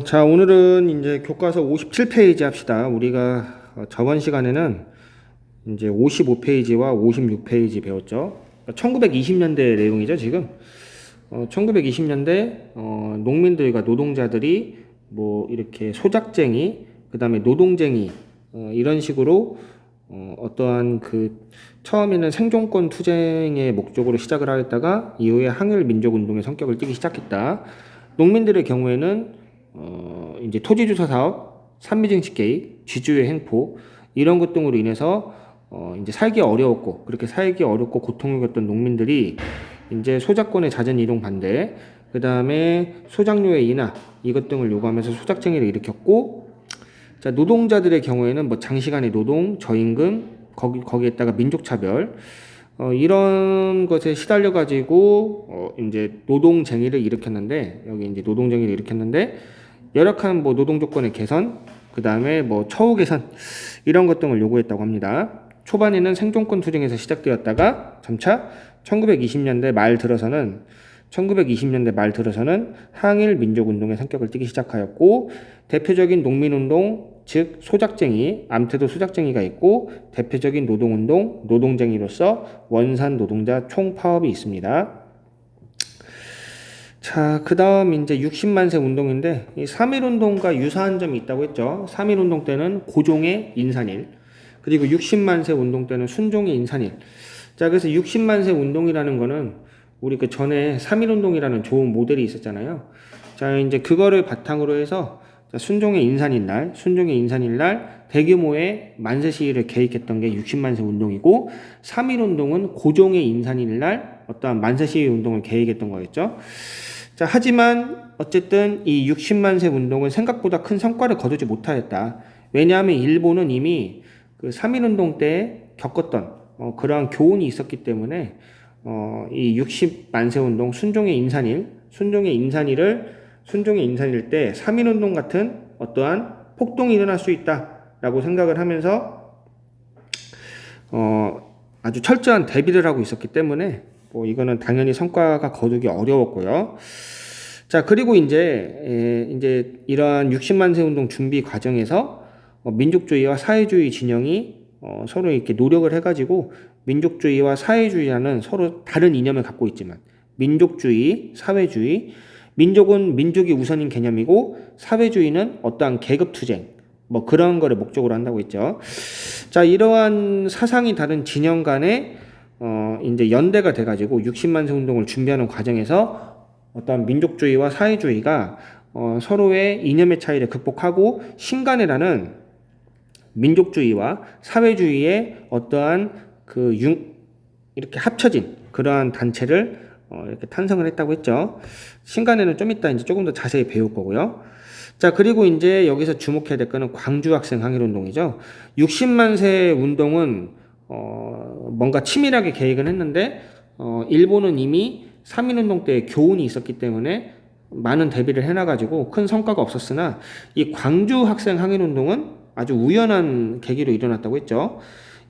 자, 오늘은 이제 교과서 57페이지 합시다. 우리가 저번 시간에는 이제 55페이지와 56페이지 배웠죠. 1920년대 내용이죠, 지금. 1920년대 농민들과 노동자들이 뭐 이렇게 소작쟁이, 그다음에 노동쟁이 이런 식으로 어떠한 그 처음에는 생존권 투쟁의 목적으로 시작을 하였다가 이후에 항일 민족 운동의 성격을 띠기 시작했다. 농민들의 경우에는 이제 토지주사 사업, 산미증식 개입, 쥐주의 횡포 이런 것 등으로 인해서 이제 살기 어려웠고 그렇게 살기 어렵고 고통을 겪던 농민들이 이제 소작권의 잦은 이동 반대, 그 다음에 소작료의 인하 이것 등을 요구하면서 소작쟁이를 일으켰고, 자 노동자들의 경우에는 뭐 장시간의 노동, 저임금, 거기에다가 민족차별 이런 것에 시달려 가지고 이제 노동쟁의를 일으켰는데, 여기 이제 노동쟁의를 일으켰는데 열악한 뭐 노동 조건의 개선, 그 다음에 뭐 처우 개선 이런 것 등을 요구했다고 합니다. 초반에는 생존권 투쟁에서 시작되었다가 점차 1920년대 말 들어서는 항일 민족 운동의 성격을 띠기 시작하였고, 대표적인 농민운동 즉 소작쟁이, 암태도 소작쟁이가 있고, 대표적인 노동운동 노동쟁이로서 원산 노동자 총파업이 있습니다. 자, 그 다음 이제 60만세 운동인데, 이 3.1운동과 유사한 점이 있다고 했죠. 3.1운동 때는 고종의 인산일, 그리고 60만세 운동 때는 순종의 인산일. 자, 그래서 60만세 운동이라는 거는 우리 그 전에 3.1운동이라는 좋은 모델이 있었잖아요. 자, 이제 그거를 바탕으로 해서 순종의 인산일 날 대규모의 만세 시위를 계획했던 게 60만세 운동이고, 3.1운동은 고종의 인산일 날 어떠한 만세 시위 운동을 계획했던 거였죠. 자, 하지만 어쨌든 이 60만세 운동은 생각보다 큰 성과를 거두지 못하였다. 왜냐하면 일본은 이미 그 3.1운동 때 겪었던 그러한 교훈이 있었기 때문에 이 60만세 운동 순종의 인산일 때 3.1운동 같은 어떠한 폭동이 일어날 수 있다라고 생각을 하면서 아주 철저한 대비를 하고 있었기 때문에 뭐 이거는 당연히 성과가 거두기 어려웠고요. 자, 그리고 이제 이러한 60만세 운동 준비 과정에서 민족주의와 사회주의 진영이 서로 이렇게 노력을 해가지고, 민족주의와 사회주의라는 서로 다른 이념을 갖고 있지만, 민족주의, 사회주의, 민족은 민족이 우선인 개념이고 사회주의는 어떠한 계급투쟁 뭐 그런 거를 목적으로 한다고 했죠. 자, 이러한 사상이 다른 진영 간에 이제 연대가 돼가지고 60만세 운동을 준비하는 과정에서 어떤 민족주의와 사회주의가 서로의 이념의 차이를 극복하고 신간이라는 민족주의와 사회주의의 어떠한 이렇게 합쳐진 그러한 단체를 이렇게 탄생을 했다고 했죠. 신간에는 좀 이따 이제 조금 더 자세히 배울 거고요. 자, 그리고 이제 여기서 주목해야 될 거는 광주 학생 항일 운동이죠. 60만세 운동은 뭔가 치밀하게 계획은 했는데 일본은 이미 3.1운동 때 교훈이 있었기 때문에 많은 대비를 해놔가지고 큰 성과가 없었으나, 이 광주 학생 항일 운동은 아주 우연한 계기로 일어났다고 했죠.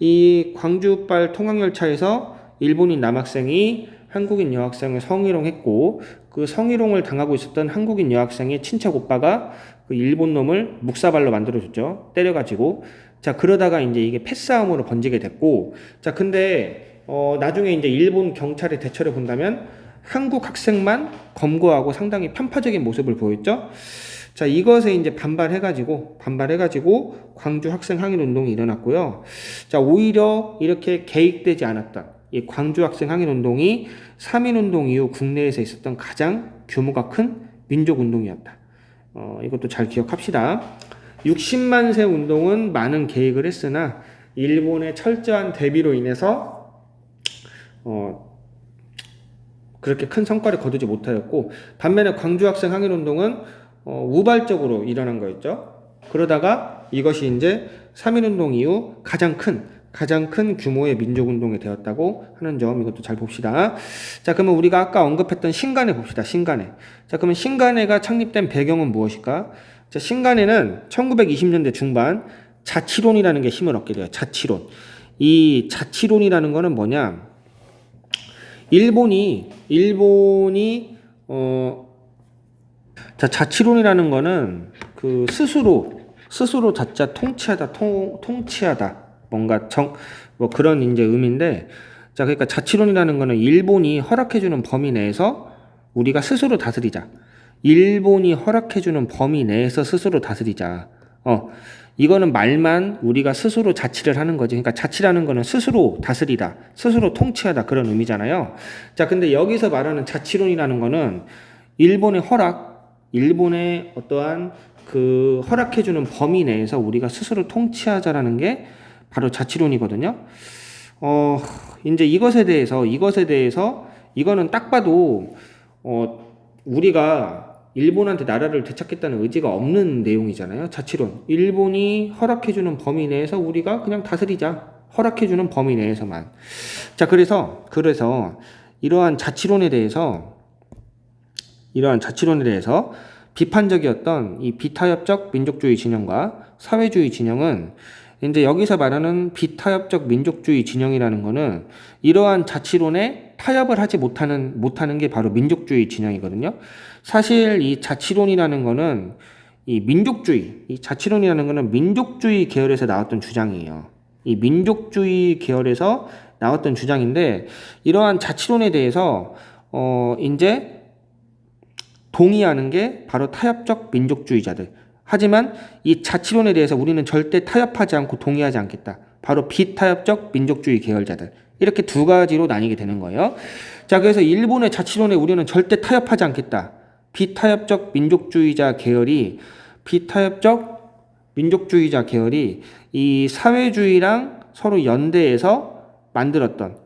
이 광주발 통학열차에서 일본인 남학생이 한국인 여학생을 성희롱했고, 그 성희롱을 당하고 있었던 한국인 여학생의 친척 오빠가 그 일본 놈을 묵사발로 만들어줬죠. 때려가지고. 자, 그러다가 이제 이게 패싸움으로 번지게 됐고, 자, 근데 나중에 이제 일본 경찰의 대처를 본다면 한국 학생만 검거하고 상당히 편파적인 모습을 보였죠. 자, 이것에 이제 반발해가지고 광주 학생 항일 운동이 일어났고요. 자, 오히려 이렇게 계획되지 않았던 이 광주 학생 항일 운동이 3.1 운동 이후 국내에서 있었던 가장 규모가 큰 민족 운동이었다. 이것도 잘 기억합시다. 60만세 운동은 많은 계획을 했으나 일본의 철저한 대비로 인해서 그렇게 큰 성과를 거두지 못하였고, 반면에 광주 학생 항일 운동은 우발적으로 일어난 거였죠. 그러다가 이것이 이제 3.1운동 이후 가장 큰 규모의 민족운동이 되었다고 하는 점, 이것도 잘 봅시다. 자, 그러면 우리가 아까 언급했던 신간회 봅시다. 신간회. 자, 그러면 신간회가 창립된 배경은 무엇일까? 자, 신간회는 1920년대 중반 자치론이라는 게 힘을 얻게 돼요. 자치론. 이 자치론이라는 거는 뭐냐? 일본이 자, 자치론이라는 거는 그 스스로 자자 통치하다, 통치하다. 뭔가 뭐 그런 이제 의미인데, 자, 그러니까 자치론이라는 거는 일본이 허락해주는 범위 내에서 우리가 스스로 다스리자. 일본이 허락해주는 범위 내에서 스스로 다스리자. 이거는 말만 우리가 스스로 자치를 하는 거지. 그러니까 자치라는 거는 스스로 다스리다, 스스로 통치하다 그런 의미잖아요. 자, 근데 여기서 말하는 자치론이라는 거는 일본의 어떠한 그 허락해주는 범위 내에서 우리가 스스로 통치하자라는 게 바로 자치론이거든요. 이제 이것에 대해서 이거는 딱 봐도 우리가 일본한테 나라를 되찾겠다는 의지가 없는 내용이잖아요. 자치론. 일본이 허락해주는 범위 내에서 우리가 그냥 다스리자. 허락해주는 범위 내에서만. 자, 그래서 이러한 자치론에 대해서 비판적이었던 이 비타협적 민족주의 진영과 사회주의 진영은 이제 여기서 말하는 비타협적 민족주의 진영이라는 거는 이러한 자치론에 타협을 하지 못하는 게 바로 민족주의 진영이거든요. 사실 이 자치론이라는 거는 이 자치론이라는 거는 민족주의 계열에서 나왔던 주장이에요. 이 민족주의 계열에서 나왔던 주장인데 이러한 자치론에 대해서 이제 동의하는 게 바로 타협적 민족주의자들. 하지만 이 자치론에 대해서 우리는 절대 타협하지 않고 동의하지 않겠다. 바로 비타협적 민족주의 계열자들. 이렇게 두 가지로 나뉘게 되는 거예요. 자, 그래서 일본의 자치론에 우리는 절대 타협하지 않겠다. 비타협적 민족주의자 계열이 이 사회주의랑 서로 연대해서 만들었던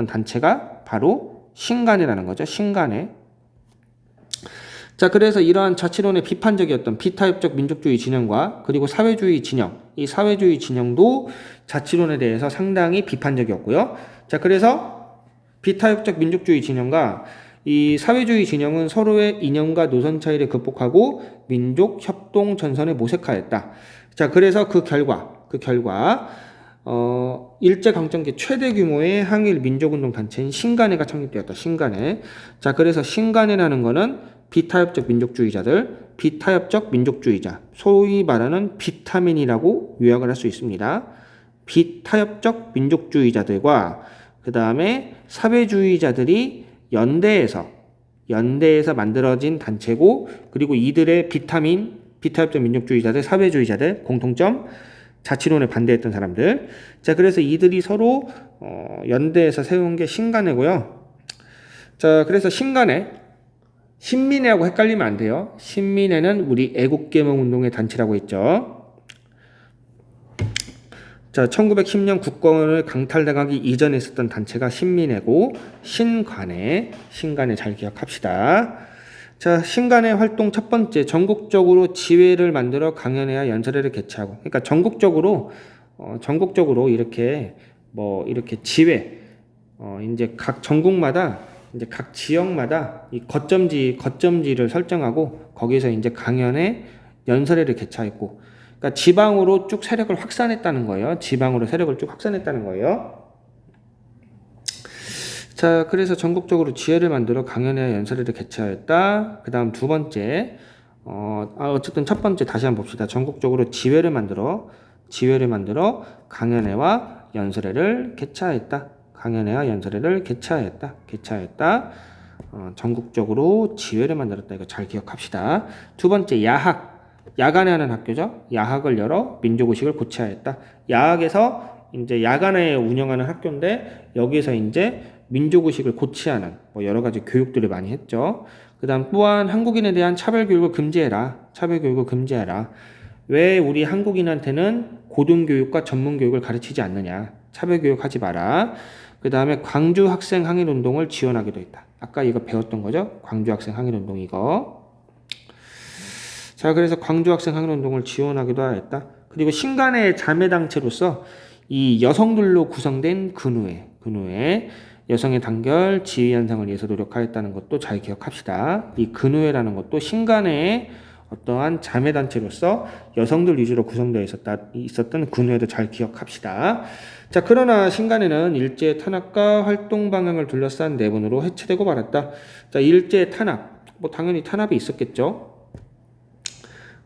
단체가 바로 신간회라는 거죠. 신간회. 자, 그래서 이러한 자치론의 비판적이었던 비타협적 민족주의 진영과 그리고 사회주의 진영, 이 사회주의 진영도 자치론에 대해서 상당히 비판적이었고요. 자, 그래서 비타협적 민족주의 진영과 이 사회주의 진영은 서로의 이념과 노선 차이를 극복하고 민족 협동 전선에 모색하였다. 자, 그래서 그 결과 일제강점기 최대 규모의 항일 민족운동 단체인 신간회가 창립되었다. 신간회. 자, 그래서 신간회라는 거는 비타협적 민족주의자, 소위 말하는 비타민이라고 요약을 할 수 있습니다. 비타협적 민족주의자들과 그 다음에 사회주의자들이 연대해서 만들어진 단체고, 그리고 이들의 비타협적 민족주의자들, 사회주의자들 공통점 자치론에 반대했던 사람들. 자, 그래서 이들이 서로 연대해서 세운 게 신간회고요. 자, 그래서 신민회하고 헷갈리면 안 돼요. 신민회는 우리 애국개몽운동의 단체라고 했죠. 자, 1910년 국권을 강탈당하기 이전에 있었던 단체가 신민회고, 신간회 잘 기억합시다. 자, 신간회 활동 첫 번째, 전국적으로 지회를 만들어 강연회와 연설회를 개최하고, 그러니까 전국적으로 이렇게 지회, 이제 각 전국마다 이제 각 지역마다 이 거점지를 설정하고 거기서 이제 강연회, 연설회를 개최했고, 그러니까 지방으로 쭉 세력을 확산했다는 거예요. 자, 그래서 전국적으로 지회를 만들어 강연회와 연설회를 개최하였다. 그 다음 두 번째, 어쨌든 첫 번째 다시 한번 봅시다. 전국적으로 지회를 만들어 강연회와 연설회를 개최하였다. 전국적으로 지회를 만들었다. 이거 잘 기억합시다. 두 번째, 야간에 하는 학교죠. 야학을 열어 민족의식을 고취하였다. 야학에서 이제 야간에 운영하는 학교인데 여기서 이제 민족의식을 고취하는 여러 가지 교육들을 많이 했죠. 그 다음 또한 한국인에 대한 차별교육을 금지해라. 왜 우리 한국인한테는 고등교육과 전문교육을 가르치지 않느냐. 차별교육하지 마라. 그 다음에 광주 학생 항일운동을 지원하기도 했다. 아까 이거 배웠던 거죠? 광주 학생 항일운동 이거. 자, 그래서 광주 학생 항일운동을 지원하기도 하였다. 그리고 신간의 자매단체로서 이 여성들로 구성된 근우회, 여성의 단결, 지위 현상을 위해서 노력하였다는 것도 잘 기억합시다. 이 근우회라는 것도 신간의 어떠한 자매단체로서 여성들 위주로 구성되어 있었던 근우회도 잘 기억합시다. 자, 그러나 신간회는 일제 탄압과 활동 방향을 둘러싼 내분으로 해체되고 말았다. 자, 일제 탄압, 뭐 당연히 탄압이 있었겠죠.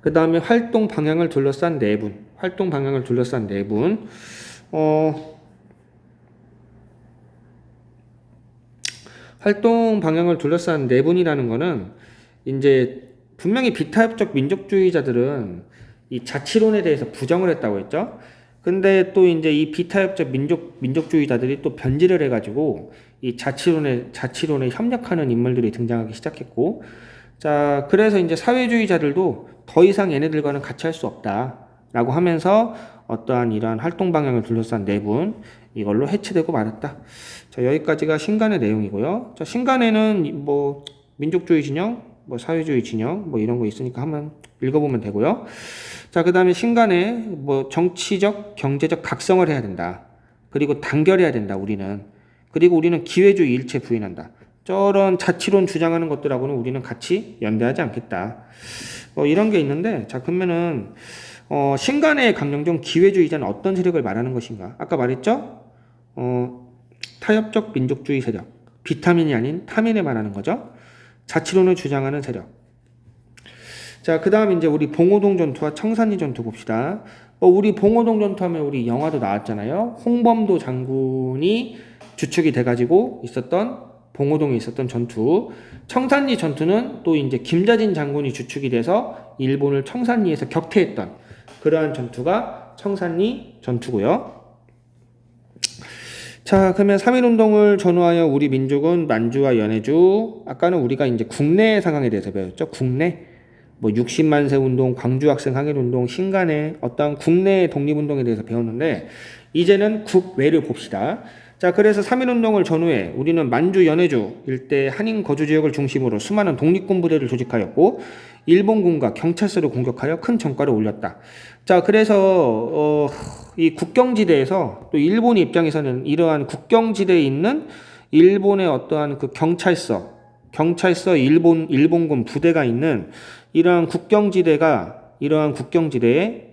그 다음에 활동 방향을 둘러싼 내분. 활동 방향을 둘러싼 내분. 활동 방향을 둘러싼 내분이라는 거는 이제 분명히 비타협적 민족주의자들은 이 자치론에 대해서 부정을 했다고 했죠. 근데 또 이제 이 비타협적 민족주의자들이 또 변질을 해가지고 이 자치론에 협력하는 인물들이 등장하기 시작했고, 자, 그래서 이제 사회주의자들도 더 이상 얘네들과는 같이 할 수 없다라고 하면서 어떠한 이러한 활동 방향을 둘러싼 내분, 이걸로 해체되고 말았다. 자, 여기까지가 신간의 내용이고요. 자, 신간에는 뭐 민족주의 진영, 뭐 사회주의 진영, 뭐 이런 거 있으니까 한번 읽어보면 되고요. 자, 그 다음에 신간에 뭐 정치적, 경제적 각성을 해야 된다. 그리고 단결해야 된다, 우리는. 그리고 우리는 기회주의 일체 부인한다. 저런 자치론 주장하는 것들하고는 우리는 같이 연대하지 않겠다. 이런 게 있는데, 자, 그러면은, 신간의 강령종 기회주의자는 어떤 세력을 말하는 것인가? 아까 말했죠? 타협적 민족주의 세력. 비타민이 아닌 타민에 말하는 거죠. 자치론을 주장하는 세력. 자, 그 다음 이제 우리 봉오동 전투와 청산리 전투 봅시다. 우리 봉오동 전투하면 우리 영화도 나왔잖아요. 홍범도 장군이 주축이 돼가지고 있었던 봉오동에 있었던 전투. 청산리 전투는 또 이제 김자진 장군이 주축이 돼서 일본을 청산리에서 격퇴했던 그러한 전투가 청산리 전투고요. 자, 그러면 3.1운동을 전후하여 우리 민족은 만주와 연해주, 아까는 우리가 이제 국내 상황에 대해서 배웠죠. 국내. 뭐 60만 세 운동, 광주 학생 항일 운동, 신간의 어떤 국내 독립운동에 대해서 배웠는데, 이제는 국외를 봅시다. 자, 그래서 3.1운동을 전후해 우리는 만주, 연해주 일대 한인 거주 지역을 중심으로 수많은 독립군 부대를 조직하였고, 일본군과 경찰서를 공격하여 큰 성과를 올렸다. 자, 그래서 이 국경지대에서 또 일본의 입장에서는 이러한 국경지대에 있는 일본의 어떠한 그 경찰서 일본군 부대가 있는 이러한 국경지대에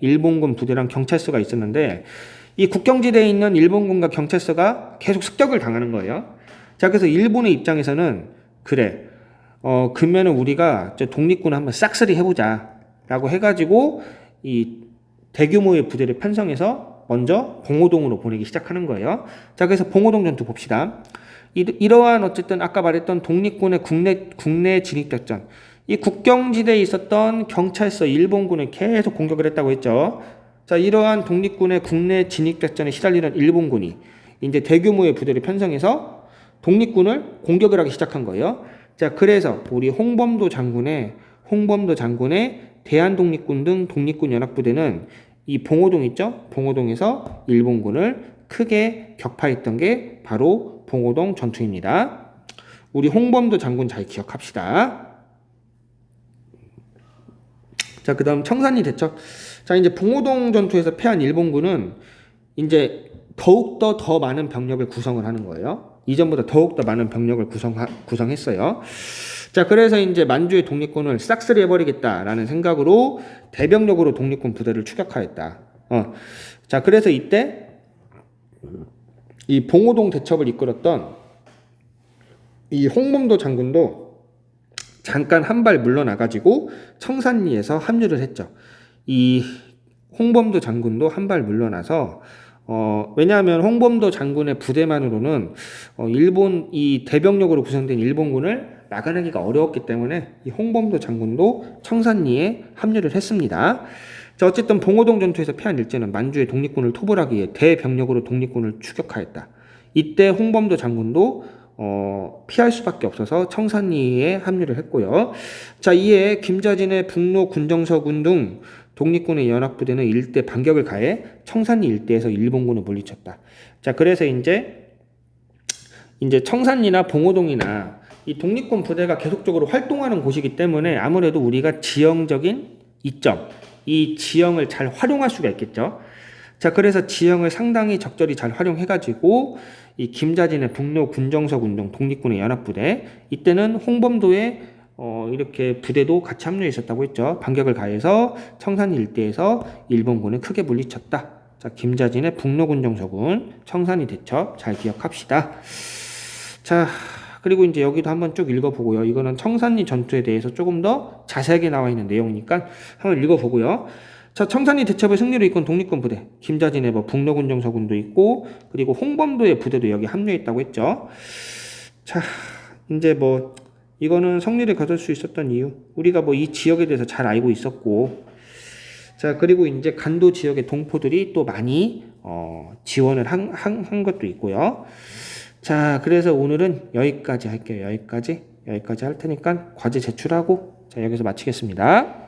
일본군 부대랑 경찰서가 있었는데, 이 국경지대에 있는 일본군과 경찰서가 계속 습격을 당하는 거예요. 자, 그래서 일본의 입장에서는 그래, 그러면은 우리가 독립군을 한번 싹쓸이 해보자 라고 해가지고 이 대규모의 부대를 편성해서 먼저 봉오동으로 보내기 시작하는 거예요. 자, 그래서 봉오동 전투 봅시다. 이러한 어쨌든 아까 말했던 독립군의 국내 진입작전, 이 국경지대에 있었던 경찰서 일본군을 계속 공격을 했다고 했죠. 자, 이러한 독립군의 국내 진입작전에 시달리는 일본군이 이제 대규모의 부대를 편성해서 독립군을 공격을 하기 시작한 거예요. 자, 그래서 우리 홍범도 장군의 대한독립군 등 독립군 연합부대는 이 봉오동 있죠? 봉오동에서 일본군을 크게 격파했던 게 바로 봉오동 전투입니다. 우리 홍범도 장군 잘 기억합시다. 자, 그 다음 청산리 대첩. 자, 이제 봉오동 전투에서 패한 일본군은 이제 더욱더 더 많은 병력을 구성을 하는 거예요. 이전보다 더욱더 많은 병력을 구성했어요. 자, 그래서 이제 만주의 독립군을 싹쓸이 해버리겠다라는 생각으로 대병력으로 독립군 부대를 추격하였다. 자, 그래서 이때 이 봉오동 대첩을 이끌었던 이 홍범도 장군도 잠깐 한 발 물러나가지고 청산리에서 합류를 했죠. 이 홍범도 장군도 한 발 물러나서 왜냐하면 홍범도 장군의 부대만으로는 이 대병력으로 구성된 일본군을 막아내기가 어려웠기 때문에 이 홍범도 장군도 청산리에 합류를 했습니다. 자, 어쨌든 봉오동 전투에서 패한 일제는 만주의 독립군을 토벌하기 위해 대병력으로 독립군을 추격하였다. 이때 홍범도 장군도 피할 수밖에 없어서 청산리에 합류를 했고요. 자, 이에 김자진의 북로 군정서군 등 독립군의 연합부대는 일대 반격을 가해 청산리 일대에서 일본군을 물리쳤다. 자, 그래서 이제 청산리나 봉오동이나 이 독립군 부대가 계속적으로 활동하는 곳이기 때문에 아무래도 우리가 지형적인 이점, 이 지형을 잘 활용할 수가 있겠죠. 자, 그래서 지형을 상당히 적절히 잘 활용해가지고 이 김자진의 북로 군정서군 등 독립군의 연합부대, 이때는 홍범도의 이렇게 부대도 같이 합류해 있었다고 했죠. 반격을 가해서 청산 일대에서 일본군을 크게 물리쳤다. 자, 김자진의 북로 군정서군, 청산리 대첩 잘 기억합시다. 자, 그 그리고 이제 여기도 한번 쭉 읽어보고요. 이거는 청산리 전투에 대해서 조금 더 자세하게 나와 있는 내용이니까 한번 읽어보고요. 자, 청산리 대첩의 승리로 이끈 독립군 부대, 김자진의 뭐 북로군정 서군도 있고, 그리고 홍범도의 부대도 여기 합류했다고 했죠. 자, 이제 뭐 이거는胜利를 거둘 수 있었던 이유, 우리가 뭐 이 지역에 대해서 잘 알고 있었고, 자, 그리고 이제 간도 지역의 동포들이 또 많이 지원을 한 것도 있고요. 자, 그래서 오늘은 여기까지 할게요. 여기까지 할 테니까 과제 제출하고, 자, 여기서 마치겠습니다.